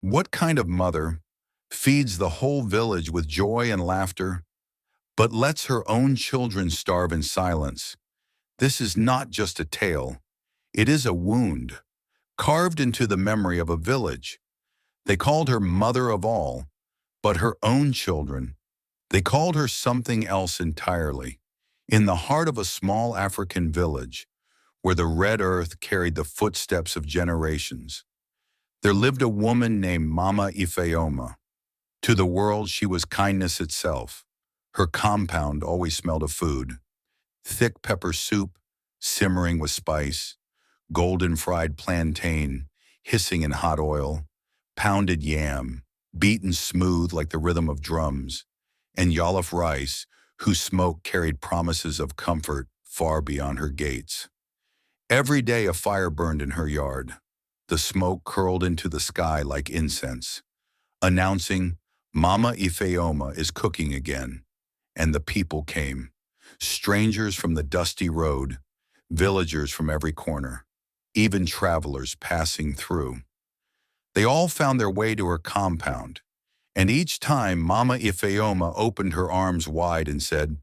What kind of mother feeds the whole village with joy and laughter, but lets her own children starve in silence? This is not just a tale. It is a wound, carved into the memory of a village. They called her mother of all, but her own children, they called her something else entirely. In the heart of a small African village, where the red earth carried the footsteps of generations, there lived a woman named Mama Ifeoma. To the world, she was kindness itself. Her compound always smelled of food: thick pepper soup, simmering with spice; golden fried plantain, hissing in hot oil; pounded yam, beaten smooth like the rhythm of drums; and Yollof rice, whose smoke carried promises of comfort far beyond her gates. Every day a fire burned in her yard. The smoke curled into the sky like incense, announcing, "Mama Ifeoma is cooking again." And the people came, strangers from the dusty road, villagers from every corner, even travelers passing through. They all found their way to her compound, and each time Mama Ifeoma opened her arms wide and said,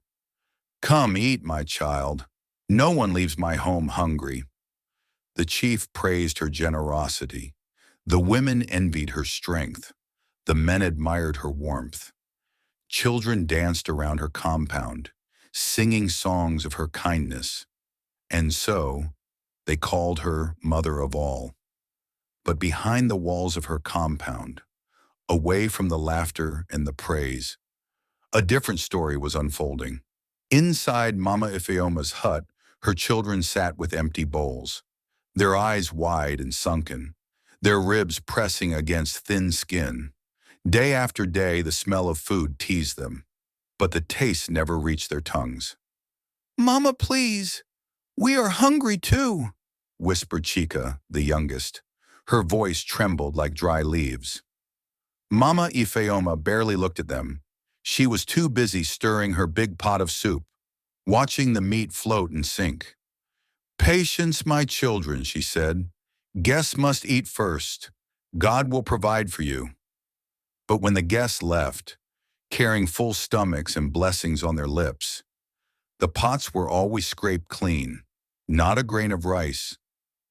"Come eat, my child. No one leaves my home hungry." The chief praised her generosity. The women envied her strength. The men admired her warmth. Children danced around her compound, singing songs of her kindness. And so, they called her Mother of All. But behind the walls of her compound, away from the laughter and the praise, a different story was unfolding. Inside Mama Ifeoma's hut, her children sat with empty bowls, their eyes wide and sunken, their ribs pressing against thin skin. Day after day, the smell of food teased them, but the taste never reached their tongues. "Mama, please, we are hungry too," whispered Chica, the youngest. Her voice trembled like dry leaves. Mama Ifeoma barely looked at them. She was too busy stirring her big pot of soup, watching the meat float and sink. "Patience, my children," she said. "Guests must eat first. God will provide for you." But when the guests left, carrying full stomachs and blessings on their lips, the pots were always scraped clean, not a grain of rice,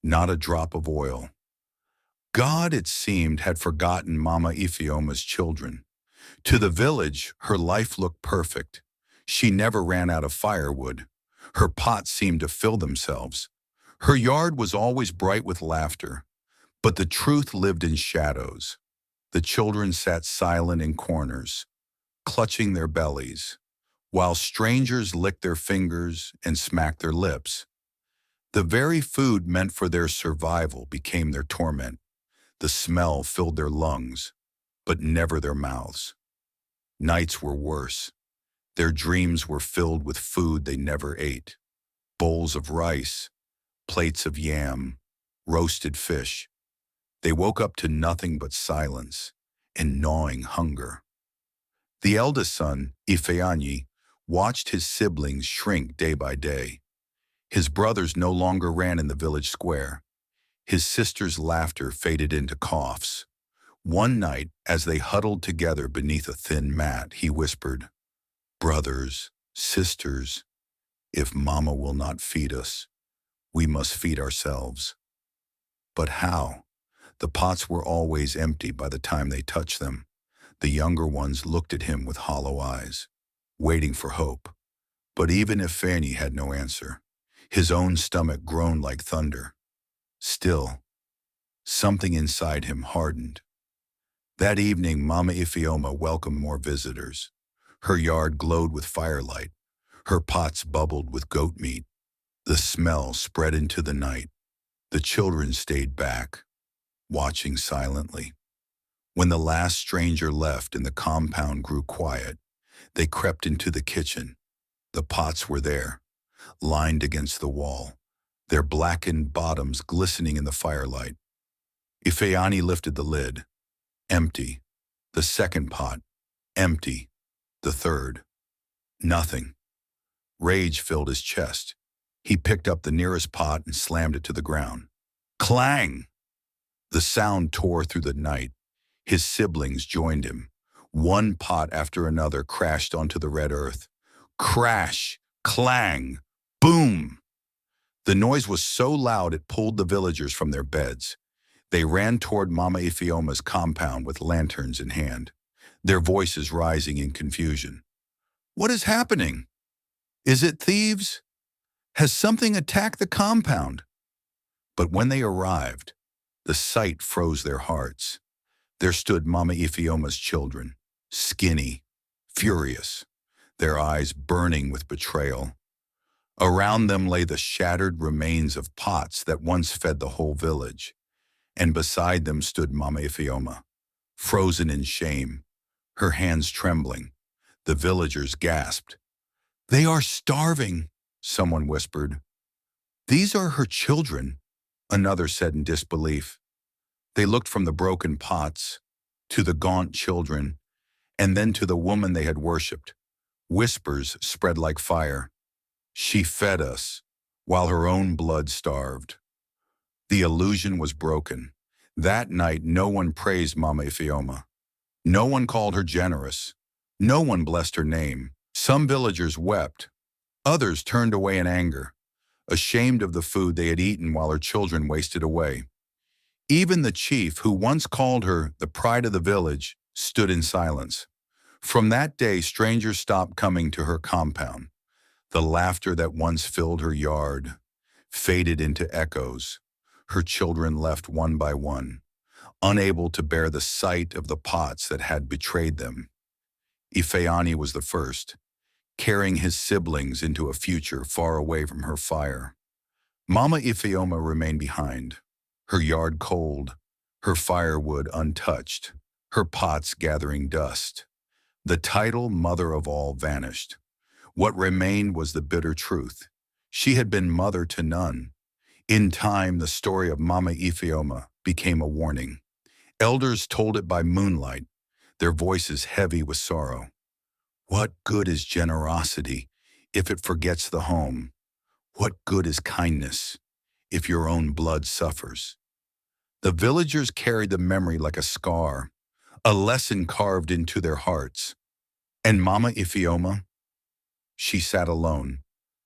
not a drop of oil. God, it seemed, had forgotten Mama Ifeoma's children. To the village, her life looked perfect. She never ran out of firewood. Her pots seemed to fill themselves. Her yard was always bright with laughter. But the truth lived in shadows. The children sat silent in corners, clutching their bellies, while strangers licked their fingers and smacked their lips. The very food meant for their survival became their torment. The smell filled their lungs, but never their mouths. Nights were worse. Their dreams were filled with food they never ate: bowls of rice, plates of yam, roasted fish. They woke up to nothing but silence and gnawing hunger. The eldest son, Ifeanyi, watched his siblings shrink day by day. His brothers no longer ran in the village square. His sister's laughter faded into coughs. One night, as they huddled together beneath a thin mat, he whispered, "Brothers, sisters, if Mama will not feed us, we must feed ourselves." But how? The pots were always empty by the time they touched them. The younger ones looked at him with hollow eyes, waiting for hope. But even if Fanny had no answer, his own stomach groaned like thunder. Still, something inside him hardened. That evening, Mama Ifeoma welcomed more visitors. Her yard glowed with firelight. Her pots bubbled with goat meat. The smell spread into the night. The children stayed back, watching silently. When the last stranger left and the compound grew quiet, they crept into the kitchen. The pots were there, lined against the wall, their blackened bottoms glistening in the firelight. Ifeani lifted the lid. Empty. The second pot. Empty. The third. Nothing. Rage filled his chest. He picked up the nearest pot and slammed it to the ground. Clang! The sound tore through the night. His siblings joined him. One pot after another crashed onto the red earth. Crash! Clang! Boom! The noise was so loud it pulled the villagers from their beds. They ran toward Mama Ifeoma's compound with lanterns in hand, their voices rising in confusion. What is happening? Is it thieves? Has something attacked the compound? But when they arrived, the sight froze their hearts. There stood Mama Ifeoma's children, skinny, furious, their eyes burning with betrayal. Around them lay the shattered remains of pots that once fed the whole village, and beside them stood Mama Ifeoma, frozen in shame, her hands trembling. The villagers gasped. "They are starving," someone whispered. "These are her children," another said in disbelief. They looked from the broken pots to the gaunt children, and then to the woman they had worshipped. Whispers spread like fire. She fed us, while her own blood starved. The illusion was broken. That night no one praised Mama Ifeoma. No one called her generous. No one blessed her name. Some villagers wept. Others turned away in anger, ashamed of the food they had eaten while her children wasted away. Even the chief, who once called her the pride of the village, stood in silence. From that day, strangers stopped coming to her compound. The laughter that once filled her yard faded into echoes. Her children left one by one, unable to bear the sight of the pots that had betrayed them. Ifeani was the first, carrying his siblings into a future far away from her fire. Mama Ifeoma remained behind, her yard cold, her firewood untouched, her pots gathering dust. The title Mother of All vanished. What remained was the bitter truth. She had been mother to none. In time, the story of Mama Ifeoma became a warning. Elders told it by moonlight, their voices heavy with sorrow. What good is generosity if it forgets the home? What good is kindness if your own blood suffers? The villagers carried the memory like a scar, a lesson carved into their hearts. And Mama Ifeoma? She sat alone,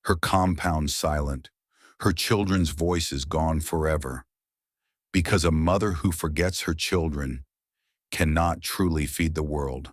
her compound silent, her children's voices gone forever. Because a mother who forgets her children cannot truly feed the world.